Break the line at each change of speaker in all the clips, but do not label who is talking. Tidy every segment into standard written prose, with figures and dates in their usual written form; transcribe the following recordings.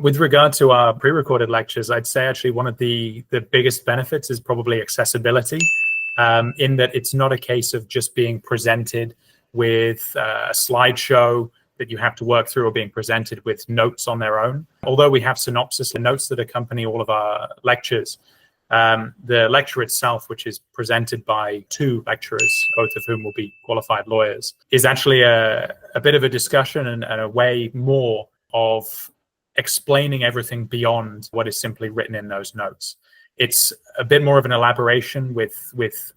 With regard to our pre-recorded lectures, I'd say actually one of the biggest benefits is probably accessibility, in that it's not a case of just being presented with a slideshow that you have to work through or being presented with notes on their own. Although we have synopsis and notes that accompany all of our lectures, the lecture itself, which is presented by two lecturers, both of whom will be qualified lawyers, is actually a bit of a discussion and a way more of explaining everything beyond what is simply written in those notes. It's a bit more of an elaboration with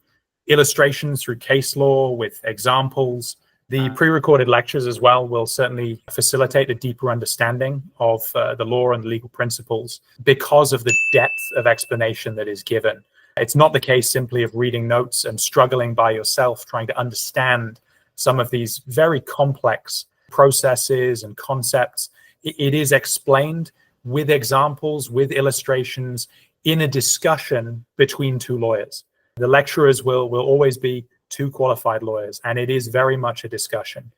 illustrations through case law, with examples. The pre-recorded lectures as well will certainly facilitate a deeper understanding of the law and the legal principles because of the depth of explanation that is given. It's not the case simply of reading notes and struggling by yourself, trying to understand some of these very complex processes and concepts. It is explained with examples, with illustrations, in a discussion between two lawyers. The lecturers will always be two qualified lawyers, and it is very much a discussion.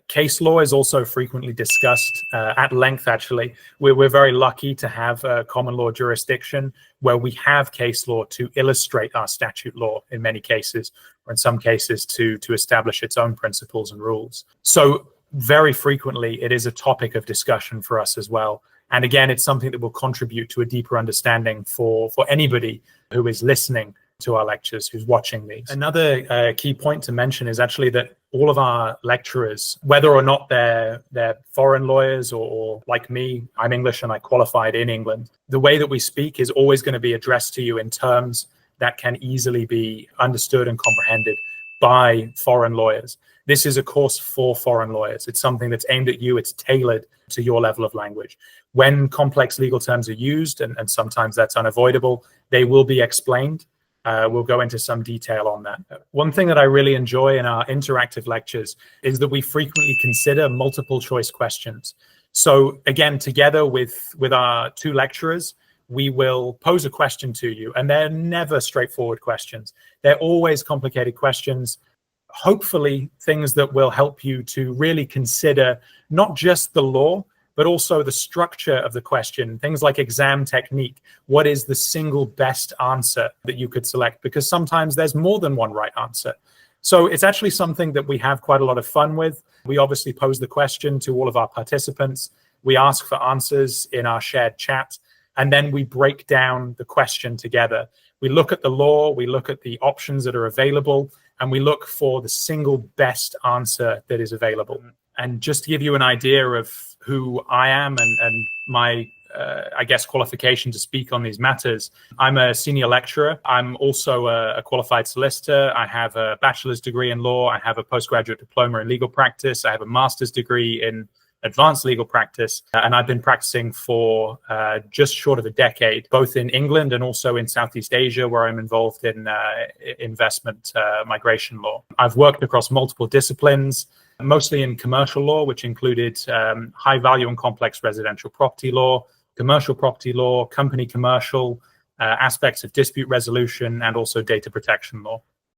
Case law is also frequently discussed at length, actually. We're very lucky to have a common law jurisdiction where we have case law to illustrate our statute law in many cases, or in some cases to establish its own principles and rules. So very frequently, it is a topic of discussion for us as well. And again, it's something that will contribute to a deeper understanding for anybody who is listening to our lectures, who's watching these. Another key point to mention is actually that all of our lecturers, whether or not they're foreign lawyers or like me, I'm English and I qualified in England, the way that we speak is always going to be addressed to you in terms that can easily be understood and comprehended by foreign lawyers. This is a course for foreign lawyers. It's something that's aimed at you. It's tailored to your level of language. When complex legal terms are used, and sometimes that's unavoidable, they will be explained. We'll go into some detail on that. One thing that I really enjoy in our interactive lectures is that we frequently consider multiple choice questions. So again, together with our two lecturers, we will pose a question to you, and they're never straightforward questions. They're always complicated questions, hopefully things that will help you to really consider not just the law, but also the structure of the question, things like exam technique. What is the single best answer that you could select? Because sometimes there's more than one right answer. So it's actually something that we have quite a lot of fun with. We obviously pose the question to all of our participants. We ask for answers in our shared chat, and then we break down the question together. We look at the law, we look at the options that are available, and we look for the single best answer that is available. And just to give you an idea of who I am and my, I guess, qualification to speak on these matters, I'm a senior lecturer. I'm also a qualified solicitor. I have a bachelor's degree in law. I have a postgraduate diploma in legal practice. I have a master's degree in advanced legal practice. And I've been practicing for just short of a decade, both in England and also in Southeast Asia, where I'm involved in investment migration law. I've worked across multiple disciplines, mostly in commercial law, which included high value and complex residential property law, commercial property law, company commercial, aspects of dispute resolution, and also data protection law.